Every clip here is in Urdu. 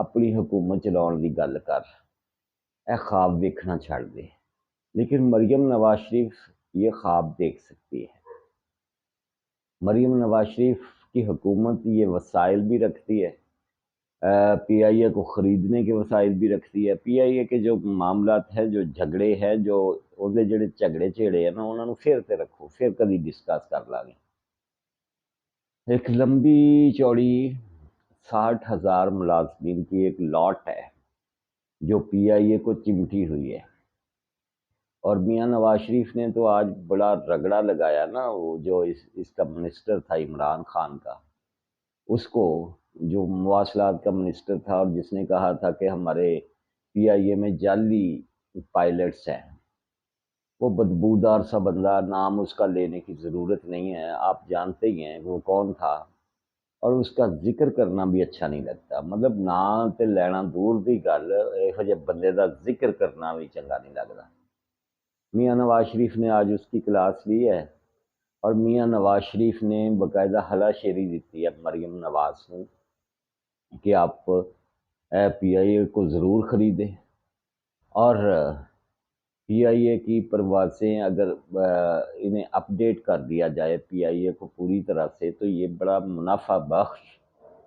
اپنی حکومت چلاؤਣ ਦੀ ਗੱਲ ਕਰ, ਇਹ خواب دیکھنا چھڑ دے. لیکن مریم نواز شریف یہ خواب دیکھ سکتی ہے. مریم نواز شریف کی حکومت یہ وسائل بھی رکھتی ہے, پی آئی اے کو خریدنے کے وسائل بھی رکھتی ہے. پی آئی اے کے جو معاملات ہیں, جو جھگڑے ہیں, جو ਉਹਦੇ ਜਿਹੜੇ ਝਗੜੇ ਝੇੜੇ ہیں نا, ਉਹਨਾਂ ਨੂੰ ਫਿਰ ਤੇ ਰੱਖੋ, ਫਿਰ کبھی ڈسکس کر ਲਾਂਗੇ. ایک لمبی چوڑی 60,000 ملازمین کی ایک لاٹ ہے جو پی آئی اے کو چمٹی ہوئی ہے. اور میاں نواز شریف نے تو آج بڑا رگڑا لگایا نا, وہ جو اس کا منسٹر تھا عمران خان کا, اس کو, جو مواصلات کا منسٹر تھا, اور جس نے کہا تھا کہ ہمارے پی آئی اے میں جعلی پائلٹس ہیں. وہ بدبودار سا بندہ, نام اس کا لینے کی ضرورت نہیں ہے, آپ جانتے ہی ہیں وہ کون تھا, اور اس کا ذکر کرنا بھی اچھا نہیں لگتا. مطلب نا تے لینا دور دی گل, ਇਹੋ ਜਿਹੇ بندے دا ذکر کرنا بھی چنگا نہیں لگتا. میاں نواز شریف نے آج اس کی کلاس لی ہے, اور میاں نواز شریف نے باقاعدہ ہلا شیری دیتی ہے مریم نواز کو کہ آپ پی آئی اے کو ضرور خریدیں, اور پی آئی اے کی پروازیں اگر انہیں اپڈیٹ کر دیا جائے پی آئی اے کو پوری طرح سے, تو یہ بڑا منافع بخش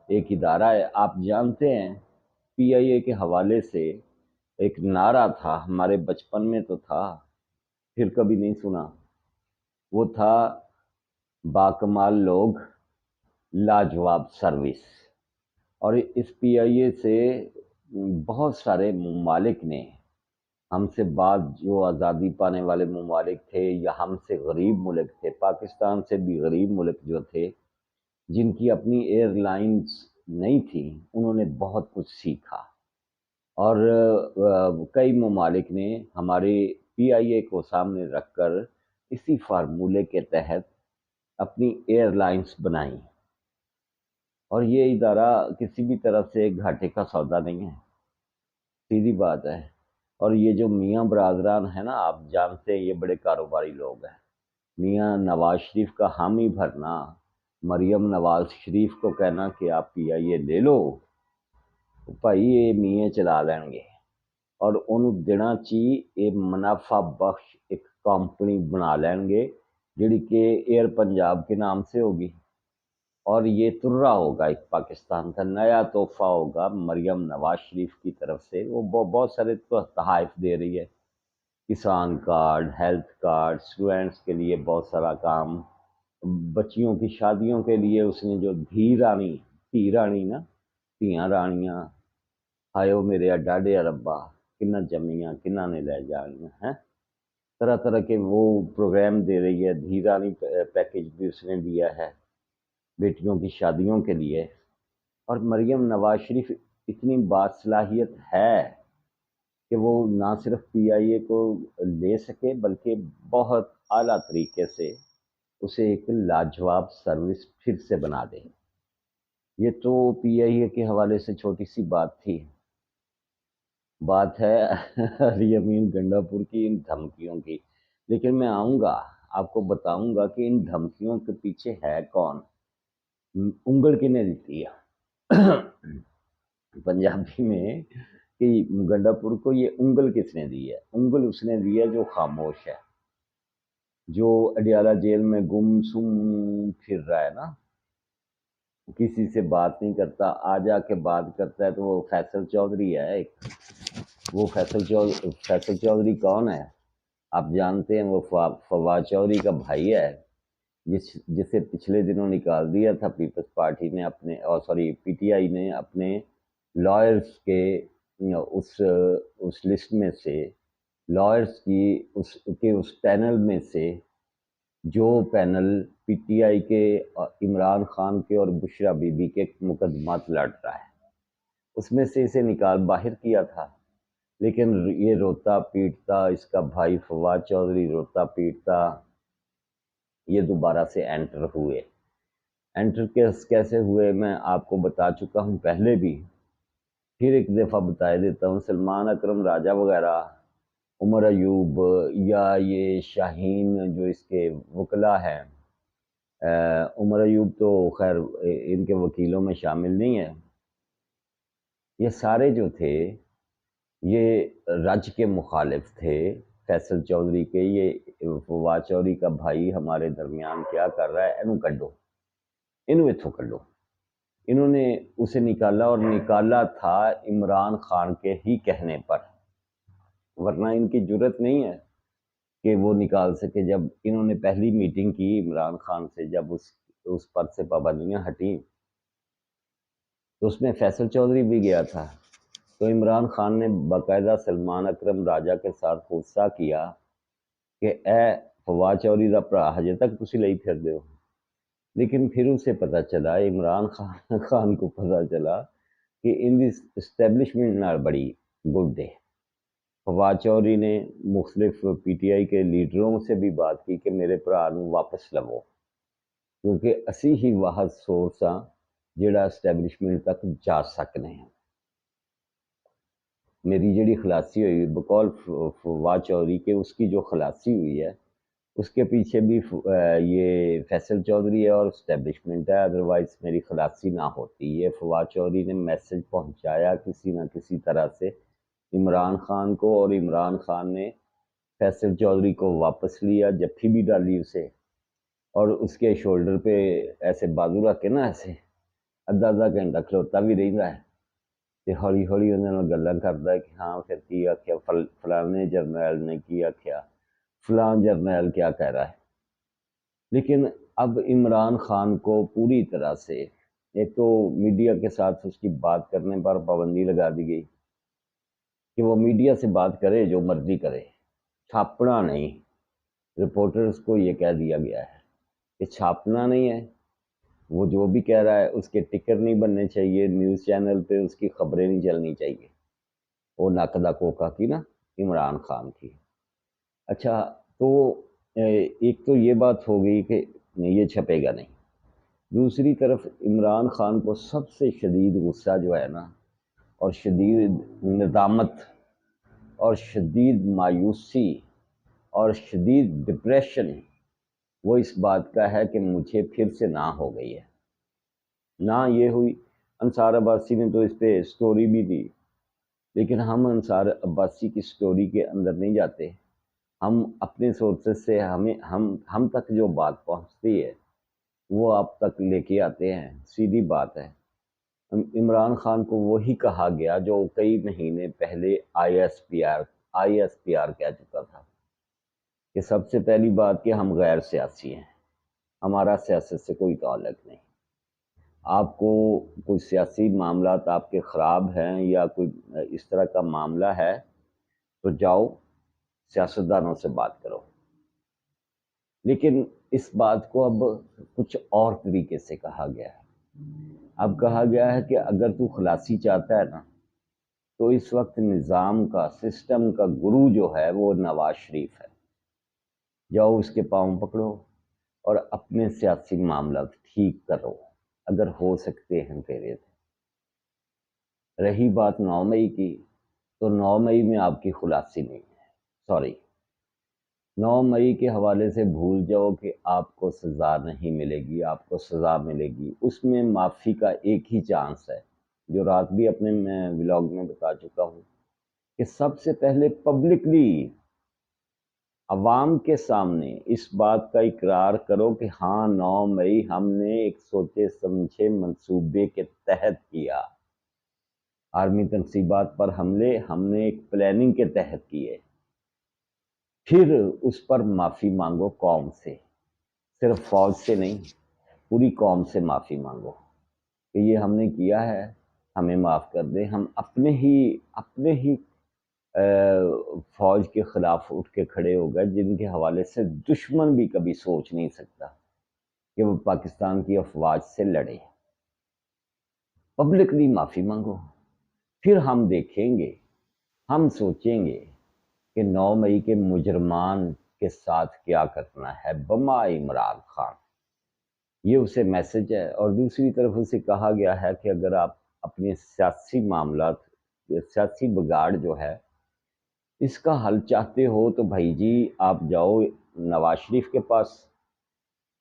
ایک ادارہ ہے. آپ جانتے ہیں پی آئی اے کے حوالے سے ایک نعرہ تھا, ہمارے بچپن میں تو تھا, پھر کبھی نہیں سنا, وہ تھا باکمال لوگ لاجواب سروس. اور اس پی آئی اے سے بہت سارے ممالک نے, ہم سے بعد جو آزادی پانے والے ممالک تھے یا ہم سے غریب ملک تھے, پاکستان سے بھی غریب ملک جو تھے, جن کی اپنی ایئر لائنز نہیں تھیں, انہوں نے بہت کچھ سیکھا. اور کئی ممالک نے ہمارے پی آئی اے کو سامنے رکھ کر اسی فارمولے کے تحت اپنی ایئر لائنز بنائیں. اور یہ ادارہ کسی بھی طرف سے گھاٹے کا سودا نہیں ہے, سیدھی بات ہے. اور یہ جو میاں برادران ہیں نا, آپ جانتے ہیں یہ بڑے کاروباری لوگ ہیں. میاں نواز شریف کا حامی بھرنا, مریم نواز شریف کو کہنا کہ آپ پی آئی اے لے لو, بھائی یہ میاں چلا لیں گے, اور انہوں دینا چی ایک منافع بخش ایک کمپنی بنا لیں گے جڑی کہ ایئر پنجاب کے نام سے ہوگی. اور یہ ترا ہوگا, ایک پاکستان کا نیا تحفہ ہوگا مریم نواز شریف کی طرف سے. وہ بہت سارے تحائف دے رہی ہے, کسان کارڈ, ہیلتھ کارڈ, اسٹوڈنٹس کے لیے بہت سارا کام, بچیوں کی شادیوں کے لیے اس نے جو دھی رانی نا, دھیاں رانیاں, آئے میرے ڈاڈے ربا کنہ جمیاں کنہ نے لے جانیاں ہیں, طرح طرح کے وہ پروگرام دے رہی ہے. دھی رانی پیکیج بھی اس نے دیا ہے بیٹیوں کی شادیوں کے لیے. اور مریم نواز شریف اتنی باصلاحیت ہے کہ وہ نہ صرف پی آئی اے کو لے سکے بلکہ بہت اعلیٰ طریقے سے اسے ایک لاجواب سروس پھر سے بنا دے. یہ تو پی آئی اے کے حوالے سے چھوٹی سی بات تھی. بات ہے علی امین گنڈا پور کی ان دھمکیوں کی. لیکن میں آؤں گا, آپ کو بتاؤں گا کہ ان دھمکیوں کے پیچھے ہے کون, انگل کنے دیتی ہے پنجابی میں, کہ گنڈا پور کو یہ انگل کس نے دی ہے. انگل اس نے دی ہے جو خاموش ہے, جو اڈیالہ جیل میں گم سم پھر رہا ہے نا, کسی سے بات نہیں کرتا, آ جا کے بات کرتا ہے تو وہ فیصل چودھری ہے ایک. وہ فیصل چودھری کون ہے آپ جانتے ہیں, وہ فواد چودھری کا بھائی ہے, جسے پچھلے دنوں نکال دیا تھا پیپلز پارٹی نے اپنے, پی ٹی آئی نے اپنے لائرز کے اس لسٹ میں سے, لائرز کی اس پینل میں سے, جو پینل پی ٹی آئی کے عمران خان کے اور بشرا بی بی کے مقدمات لڑ رہا ہے, اس میں سے اسے نکال باہر کیا تھا. لیکن یہ روتا پیٹتا, اس کا بھائی فواد چودھری روتا پیٹتا, یہ دوبارہ سے انٹر ہوئے. انٹر کیسے ہوئے میں آپ کو بتا چکا ہوں پہلے بھی, پھر ایک دفعہ بتا دیتا ہوں. سلمان اکرم راجہ وغیرہ, عمر ایوب, یا یہ شاہین جو اس کے وکلا ہیں, عمر ایوب تو خیر ان کے وکیلوں میں شامل نہیں ہے, یہ سارے جو تھے یہ رج کے مخالف تھے فیصل چودھری کے. یہ فواد چودھری کا بھائی ہمارے درمیان کیا کر رہا ہے، اینو کڈو، اینو اتھوں کڈو. انہوں نے اسے نکالا، اور نکالا تھا عمران خان کے ہی کہنے پر، ورنہ ان کی جرت نہیں ہے کہ وہ نکال سکے. جب انہوں نے پہلی میٹنگ کی عمران خان سے، جب اس پر سے پابندیاں ہٹیں، تو اس میں فیصل چودھری بھی گیا تھا. تو عمران خان نے باقاعدہ سلمان اکرم راجہ کے ساتھ غصہ کیا کہ اے فواد چودھری دا بھرا ہجے تک تسی لئی پھر دیو. لیکن پھر اسے پتہ چلا، عمران خان کو پتہ چلا کہ ان دی اسٹیبلشمنٹ نال بڑی گڈ ہے. فواد چودھری نے مختلف پی ٹی آئی کے لیڈروں سے بھی بات کی کہ میرے بھرا نو واپس لو، کیونکہ اسی ہی واحد سورس ہاں جڑا اسٹیبلشمنٹ تک جا سکنے ہیں. میری جڑی خلاصی ہوئی بقول فواد چودھری کے، اس کی جو خلاصی ہوئی ہے اس کے پیچھے بھی یہ فیصل چودھری ہے اور اسٹیبلشمنٹ ہے، ادروائز میری خلاصی نہ ہوتی. یہ فواد چودھری نے میسج پہنچایا کسی نہ کسی طرح سے عمران خان کو، اور عمران خان نے فیصل چودھری کو واپس لیا، جپھی بھی ڈالی اسے، اور اس کے شولڈر پہ ایسے بازو رکھ کے نا ایسے ادھا گھنٹہ کھلوتا بھی رہتا ہے، تو ہولی ہولی انہوں نے گلاں کرتا ہے کہ ہاں پھر کی آخیا فلانے جرنیل نے کی آخیا، فلاں جرنیل کیا کہہ رہا ہے. لیکن اب عمران خان کو پوری طرح سے ایک تو میڈیا کے ساتھ اس کی بات کرنے پر پابندی لگا دی گئی کہ وہ میڈیا سے بات کرے جو مرضی کرے، چھاپنا نہیں. رپورٹرز کو یہ کہہ دیا گیا ہے کہ چھاپنا نہیں ہے، وہ جو بھی کہہ رہا ہے اس کے ٹکر نہیں بننے چاہیے، نیوز چینل پہ اس کی خبریں نہیں چلنی چاہیے. وہ نقدہ کوکا کی نا عمران خان کی. اچھا، تو ایک تو یہ بات ہو گئی کہ یہ چھپے گا نہیں. دوسری طرف عمران خان کو سب سے شدید غصہ جو ہے نا، اور شدید ندامت اور شدید مایوسی اور شدید ڈپریشن وہ اس بات کا ہے کہ مجھے پھر سے نہ ہو گئی ہے. نہ یہ ہوئی، انصار عباسی نے تو اس پہ سٹوری بھی دی، لیکن ہم انصار عباسی کی سٹوری کے اندر نہیں جاتے. ہم اپنے سورسز سے ہم تک جو بات پہنچتی ہے وہ آپ تک لے کے آتے ہیں. سیدھی بات ہے. عمران خان کو وہی کہا گیا جو کئی مہینے پہلے آئی ایس پی آر کہہ چکا تھا کہ سب سے پہلی بات کہ ہم غیر سیاسی ہیں، ہمارا سیاست سے کوئی تعلق نہیں. آپ کو کوئی سیاسی معاملات آپ کے خراب ہیں یا کوئی اس طرح کا معاملہ ہے تو جاؤ سیاستدانوں سے بات کرو. لیکن اس بات کو اب کچھ اور طریقے سے کہا گیا ہے. اب کہا گیا ہے کہ اگر تو خلاصی چاہتا ہے نا، تو اس وقت نظام کا، سسٹم کا گرو جو ہے وہ نواز شریف ہے. جاؤ اس کے پاؤں پکڑو اور اپنے سیاسی معاملات ٹھیک کرو اگر ہو سکتے ہیں تیرے سے. رہی بات 9 مئی کی، تو 9 مئی میں آپ کی خلاصی نہیں ہے، سوری. 9 مئی کے حوالے سے بھول جاؤ کہ آپ کو سزا نہیں ملے گی، آپ کو سزا ملے گی. اس میں معافی کا ایک ہی چانس ہے، جو رات بھی اپنے ولاگ میں بتا چکا ہوں کہ سب سے پہلے پبلکلی عوام کے سامنے اس بات کا اقرار کرو کہ ہاں 9 مئی ہم نے ایک سوچے سمجھے منصوبے کے تحت کیا. آرمی تنصیبات پر حملے ہم نے ایک پلاننگ کے تحت کیے. پھر اس پر معافی مانگو قوم سے، صرف فوج سے نہیں، پوری قوم سے معافی مانگو کہ یہ ہم نے کیا ہے، ہمیں معاف کر دیں. ہم اپنے ہی فوج کے خلاف اٹھ کے کھڑے ہو گئے، جن کے حوالے سے دشمن بھی کبھی سوچ نہیں سکتا کہ وہ پاکستان کی افواج سے لڑے. پبلکلی معافی مانگو، پھر ہم دیکھیں گے، ہم سوچیں گے کہ 9 مئی کے مجرمان کے ساتھ کیا کرنا ہے بما عمران خان. یہ اسے میسج ہے. اور دوسری طرف اسے کہا گیا ہے کہ اگر آپ اپنے سیاسی معاملات، سیاسی بگاڑ جو ہے اس کا حل چاہتے ہو تو بھائی جی آپ جاؤ نواز شریف کے پاس،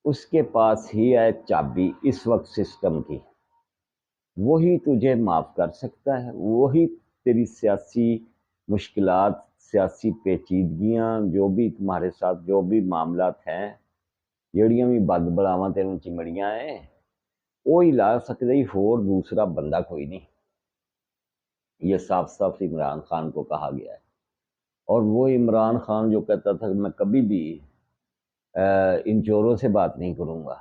اس کے پاس ہی ہے چابی اس وقت سسٹم کی. وہی تجھے معاف کر سکتا ہے، وہی تیری سیاسی مشکلات، سیاسی پیچیدگیاں، جو بھی تمہارے ساتھ جو بھی معاملات ہیں، جڑیاں بھی بد بلاواں تینوں چمڑیاں ہیں، وہی لا سکتا ہی، اور دوسرا بندہ کوئی نہیں۔ یہ صاف صاف عمران خان کو کہا گیا ہے۔ اور وہ عمران خان جو کہتا تھا کہ میں کبھی بھی ان چوروں سے بات نہیں کروں گا،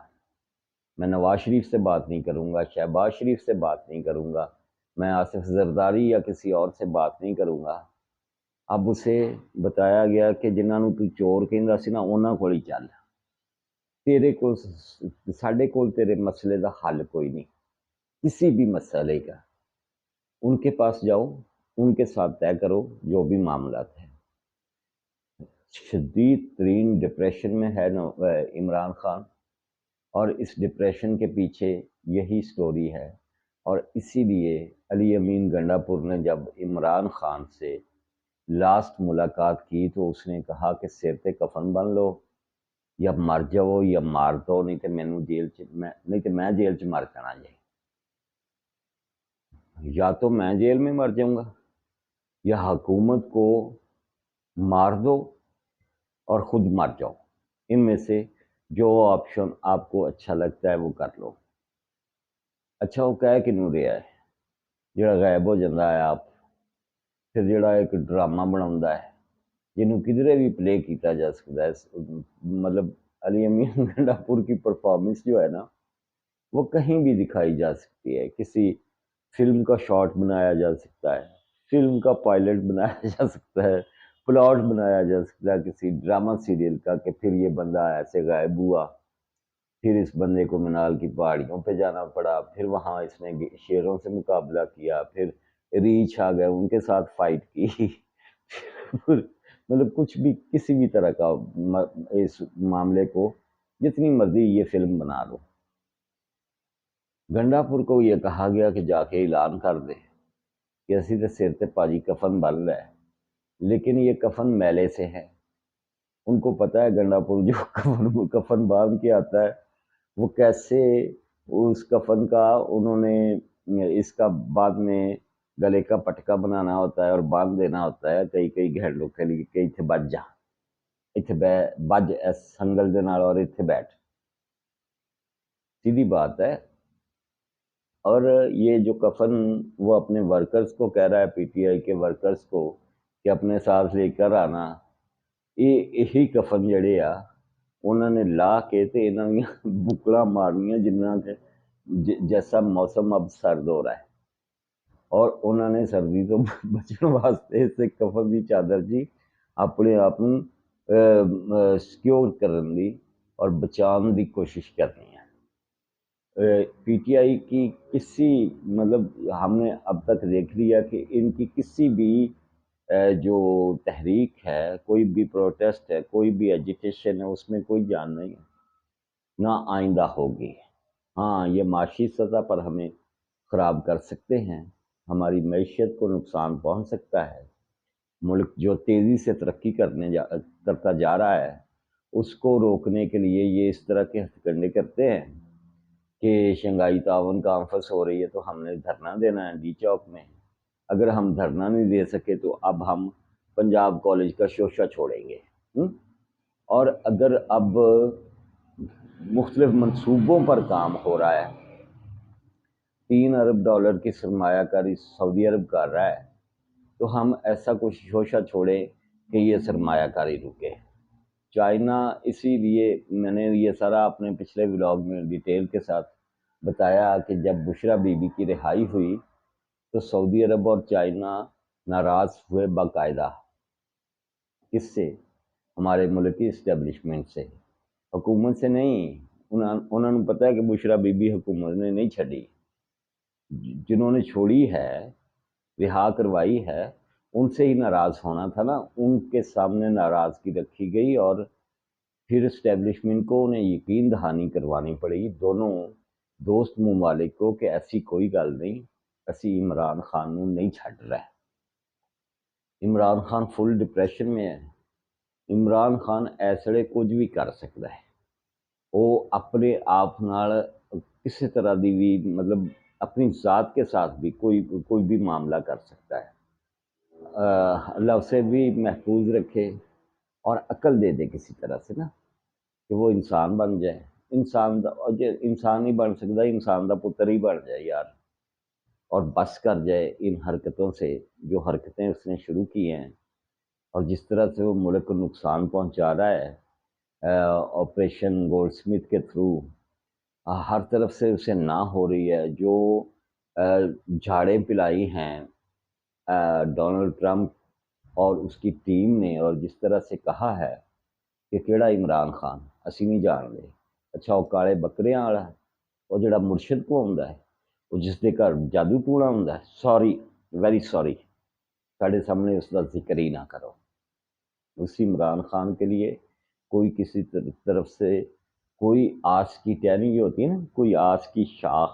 میں نواز شریف سے بات نہیں کروں گا، شہباز شریف سے بات نہیں کروں گا، میں آصف زرداری یا کسی اور سے بات نہیں کروں گا، اب اسے بتایا گیا کہ جنہوں تو چور کہندا سی نا انہاں کول ہی چل، تیرے کو ساڈے کول تیرے مسئلے دا حل کوئی نہیں، کسی بھی مسئلے کا ان کے پاس جاؤ، ان کے ساتھ طے کرو جو بھی معاملات ہیں۔ شدید ترین ڈپریشن میں ہے عمران خان، اور اس ڈپریشن کے پیچھے یہی سٹوری ہے، اور اسی لیے علی امین گنڈا پور نے جب عمران خان سے لاسٹ ملاقات کی تو اس نے کہا کہ سر تے کفن بن لو، یا مر جاؤ یا مار دو، نہیں تو میں جیل چ مر جانا جی، یا تو میں جیل میں مر جاؤں گا یا حکومت کو مار دو اور خود مر جاؤ، ان میں سے جو آپشن آپ کو اچھا لگتا ہے وہ کر لو۔ اچھا وہ کہہ کنوں رہا ہے جڑا غائب ہو جاتا ہے آپ، پھر جڑا ایک ڈرامہ بنا ہے جنوں کدھرے بھی پلے کیتا جا سکتا ہے، مطلب علی امین گنڈا پور کی پرفارمنس جو ہے نا وہ کہیں بھی دکھائی جا سکتی ہے، کسی فلم کا شارٹ بنایا جا سکتا ہے، فلم کا پائلٹ بنایا جا سکتا ہے، پلاٹ بنایا جا سکتا ہے کسی ڈرامہ سیریل کا، کہ پھر یہ بندہ ایسے غائب ہوا، پھر اس بندے کو منال کی پہاڑیوں پہ جانا پڑا، پھر وہاں اس نے شیروں سے مقابلہ کیا، پھر ریچھ آ گئے ان کے ساتھ فائٹ کی مطلب کچھ بھی کسی بھی طرح کا اس معاملے کو جتنی مرضی یہ فلم بنا لو۔ گنڈا پور کو یہ کہا گیا کہ جا کے اعلان کر دے کہ اسی تے سر تے پاجی کفن بن ہے، لیکن یہ کفن میلے سے ہے، ان کو پتہ ہے گنڈا پور جو کفن باندھ کے آتا ہے وہ کیسے اس کفن کا انہوں نے اس کا بعد میں گلے کا پٹکا بنانا ہوتا ہے اور باندھ دینا ہوتا ہے کئی کئی گھنٹوں کے لیے کہ اتنے بج جا، اتنے بج اس سنگل دے نال اور اتنے بیٹھ، سیدھی بات ہے۔ اور یہ جو کفن وہ اپنے ورکرز کو کہہ رہا ہے، پی ٹی آئی کے ورکرز کو کہ اپنے ساتھ لے کر آنا، یہی کفن جڑے آ انہوں نے لا کے تے انہاں دیاں بکڑاں مارنیاں جنہاں کے جیسا موسم اب سرد ہو رہا ہے، اور انہوں نے سردی تو بچن واسطے اس کفن کی چادر جی اپنے آپ سیکیور کرن دی اور بچان دی کوشش کرنی ہے۔ پی ٹی آئی کی کسی مطلب ہم نے اب تک دیکھ لیا کہ ان کی کسی بھی جو تحریک ہے، کوئی بھی پروٹیسٹ ہے، کوئی بھی ایجیٹیشن ہے، اس میں کوئی جان نہیں ہے، نہ آئندہ ہوگی۔ ہاں یہ معاشی سطح پر ہمیں خراب کر سکتے ہیں، ہماری معیشت کو نقصان پہنچ سکتا ہے، ملک جو تیزی سے ترقی کرتا جا رہا ہے اس کو روکنے کے لیے یہ اس طرح کے ہتھ کنڈے کرتے ہیں کہ شنگھائی تعاون کانفرنس ہو رہی ہے تو ہم نے دھرنا دینا ہے ڈی چوک میں، اگر ہم دھرنا نہیں دے سکے تو اب ہم پنجاب کالج کا شوشہ چھوڑیں گے، اور اگر اب مختلف منصوبوں پر کام ہو رہا ہے، 3 ارب ڈالر کی سرمایہ کاری سعودی عرب کر رہا ہے، تو ہم ایسا کچھ شوشہ چھوڑیں کہ یہ سرمایہ کاری رکے۔ چائنا، اسی لیے میں نے یہ سارا اپنے پچھلے ولاگ میں ڈیٹیل کے ساتھ بتایا کہ جب بشرا بی بی کی رہائی ہوئی تو سعودی عرب اور چائنا ناراض ہوئے باقاعدہ، کس سے؟ ہمارے ملکی اسٹیبلشمنٹ سے، حکومت سے نہیں۔ انہوں نے پتہ ہے کہ بشرا بی بی حکومت نے نہیں چھڑی، جنہوں نے چھوڑی ہے، رہا کروائی ہے، ان سے ہی ناراض ہونا تھا نا، ان کے سامنے ناراضگی رکھی گئی اور پھر اسٹیبلشمنٹ کو انہیں یقین دہانی کروانی پڑی دونوں دوست ممالک کو کہ ایسی کوئی گل نہیں، اسی عمران خان نوں نہیں چھڈ رہے۔ عمران خان فل ڈپریشن میں ہے، عمران خان ایسے کچھ بھی کر سکتا ہے، وہ اپنے آپ نال کسی طرح دی بھی مطلب اپنی ذات کے ساتھ بھی کوئی بھی معاملہ کر سکتا ہے۔ اللہ اسے بھی محفوظ رکھے اور عقل دے دے کسی طرح سے نا، کہ وہ انسان بن جائے، انسان نہیں بن سکتا، انسان دا پتر ہی بن جائے یار، اور بس کر جائے ان حرکتوں سے جو حرکتیں اس نے شروع کی ہیں، اور جس طرح سے وہ ملک کو نقصان پہنچا رہا ہے آپریشن گولڈ سمتھ کے تھرو، ہر طرف سے اسے نہ ہو رہی ہے، جو جھاڑیں پلائی ہیں ڈونلڈ ٹرمپ اور اس کی ٹیم نے، اور جس طرح سے کہا ہے کہ کیڑا عمران خان اسی نہیں جان دے، اچھا وہ کالے بکریاں والا ہے، وہ جڑا مرشد کو آتا ہے، وہ جس دے گھر جادو ٹونا ہوندا ہے، سوری ویری سوری، ساڈے سامنے اس کا ذکر ہی نہ کرو۔ اسی عمران خان کے لیے کوئی کسی طرف سے کوئی آس کی ٹہنی جو ہوتی ہے نا، کوئی آس کی شاخ،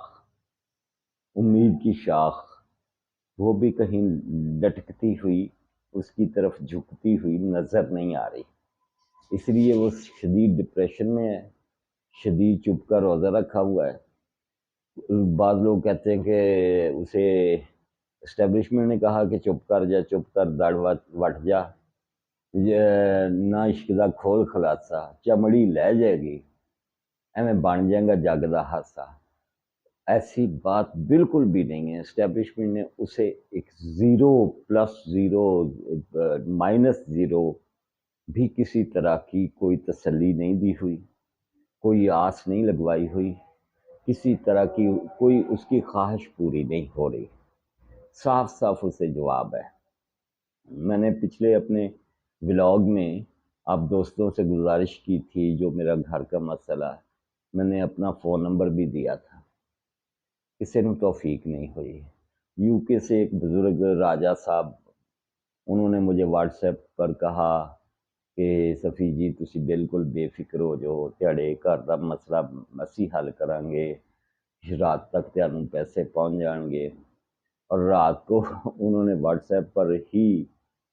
امید کی شاخ، وہ بھی کہیں لٹکتی ہوئی اس کی طرف جھکتی ہوئی نظر نہیں آ رہی، اس لیے وہ شدید ڈپریشن میں ہے، شدید چپ کا روزہ رکھا ہوا ہے۔ بعض لوگ کہتے ہیں کہ اسے اسٹیبلشمنٹ نے کہا کہ چپ کر جا، چپ کر دڑ وٹ جا، نہ عشق دا کھول خلاصہ چمڑی لے جائے گی، ایویں بن جائے گا جگ دا ہاسا۔ ایسی بات بالکل بھی نہیں ہے، اسٹیبلشمنٹ نے اسے ایک zero plus zero minus zero بھی کسی طرح کی کوئی تسلی نہیں دی ہوئی، کوئی آس نہیں لگوائی ہوئی، کسی طرح کی کوئی اس کی خواہش پوری نہیں ہو رہی، صاف صاف اسے جواب ہے۔ میں نے پچھلے اپنے ولاگ میں آپ دوستوں سے گزارش کی تھی، جو میرا گھر کا مسئلہ ہے، میں نے اپنا فون نمبر بھی دیا تھا، کسی نے توفیق نہیں ہوئی۔ یو کے سے ایک بزرگ راجہ صاحب، انہوں نے مجھے واٹس ایپ پر کہا کہ صفی جی تسی بالکل بے فکر ہو جو، تیڑے گھر دا مسئلہ اسی حل کریں گے، رات تک تیانوں پیسے پہنچ جان گے۔ اور رات کو انہوں نے واٹس ایپ پر ہی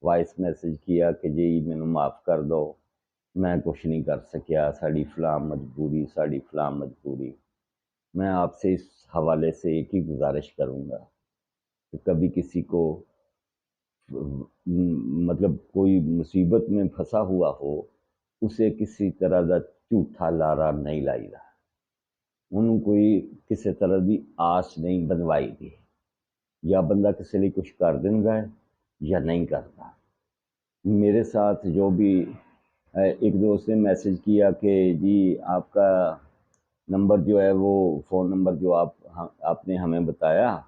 وائس میسج کیا کہ جی مینوں معاف کر دو، میں کچھ نہیں کر سکیا، ساڑی فلاں مجبوری، ساڑی فلاں مجبوری۔ میں آپ سے اس حوالے سے ایک ہی گزارش کروں گا کہ کبھی کسی کو مطلب کوئی مصیبت میں پھنسا ہوا ہو، اسے کسی طرح دا جھوٹا لارا نہیں لائی دا، انہوں کوئی کسی طرح دی آس نہیں بنوائی دی، یا بندہ کسی لیے کچھ کر دیندا ہے یا نہیں کرتا۔ میرے ساتھ جو بھی ایک دوست نے میسج کیا کہ جی آپ کا نمبر جو ہے وہ فون نمبر جو آپ نے ہمیں بتایا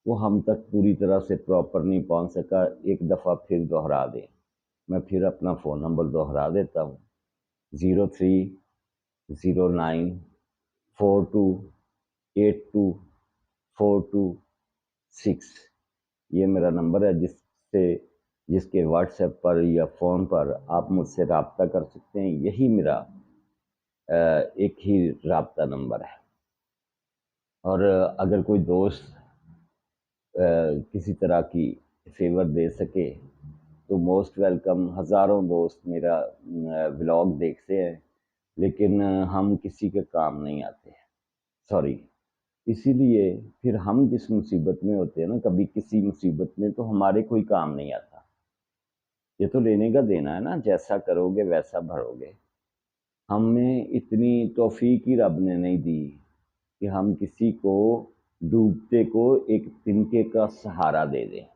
وہ ہم تک پوری طرح سے پراپر نہیں پہنچ سکا، ایک دفعہ پھر دوہرا دیں۔ میں پھر اپنا فون نمبر دوہرا دیتا ہوں، 0309428242، یہ میرا نمبر ہے، جس کے واٹس ایپ پر یا فون پر آپ مجھ سے رابطہ کر سکتے ہیں۔ یہی میرا ایک ہی رابطہ نمبر ہے، اور اگر کوئی دوست کسی طرح کی فیور دے سکے تو موسٹ ویلکم۔ ہزاروں دوست میرا ولاگ دیکھتے ہیں، لیکن ہم کسی کے کام نہیں آتے، سوری۔ اسی لیے پھر ہم جس مصیبت میں ہوتے ہیں نا، کبھی کسی مصیبت میں تو ہمارے کوئی کام نہیں آتا، یہ تو لینے کا دینا ہے نا، جیسا کرو گے ویسا بھرو گے۔ ہمیں اتنی توفیق ہی رب نے نہیں دی کہ ہم کسی کو ڈوبتے کو ایک تنکے کا سہارا دے دیں،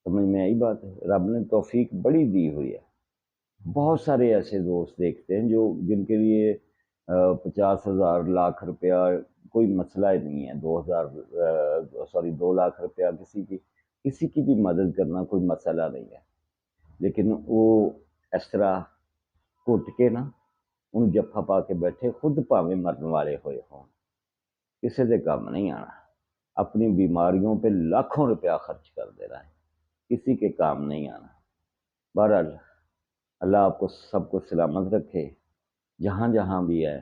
سمجھ میں آئی بات ہے؟ رب نے توفیق بڑی دی ہوئی ہے۔ بہت سارے ایسے دوست دیکھتے ہیں جن کے لیے 50,000 لاکھ روپیہ کوئی مسئلہ ہی نہیں ہے، 2 لاکھ روپیہ کسی کی بھی مدد کرنا کوئی مسئلہ نہیں ہے، لیکن وہ اس طرح گھٹ کے نا ان جفا پا کے بیٹھے، خود پاویں مرن والے ہوئے ہوں، کسی دے کام نہیں آنا، اپنی بیماریوں پہ لاکھوں روپیہ خرچ کر دے رہا ہے، کسی کے کام نہیں آنا۔ بہرحال اللہ آپ کو سب کو سلامت رکھے، جہاں جہاں بھی ہے۔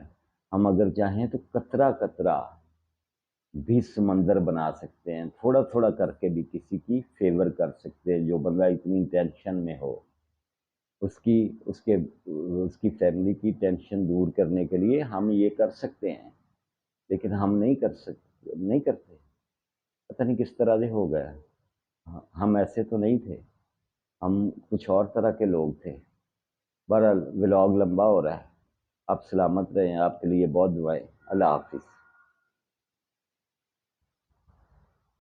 ہم اگر چاہیں تو قطرہ قطرہ بھی سمندر بنا سکتے ہیں، تھوڑا تھوڑا کر کے بھی کسی کی فیور کر سکتے ہیں۔ جو بندہ اتنی ٹینشن میں ہو، اس کی فیملی کی ٹینشن دور کرنے کے لیے ہم یہ کر سکتے ہیں، لیکن ہم نہیں کر سکتے، نہیں کرتے، پتہ نہیں کس طرح سے ہو گیا۔ ہم ایسے تو نہیں تھے، ہم کچھ اور طرح کے لوگ تھے۔ بہرحال ولاگ لمبا ہو رہا ہے، آپ سلامت رہیں، آپ کے لیے بہت دعائیں۔ اللہ حافظ۔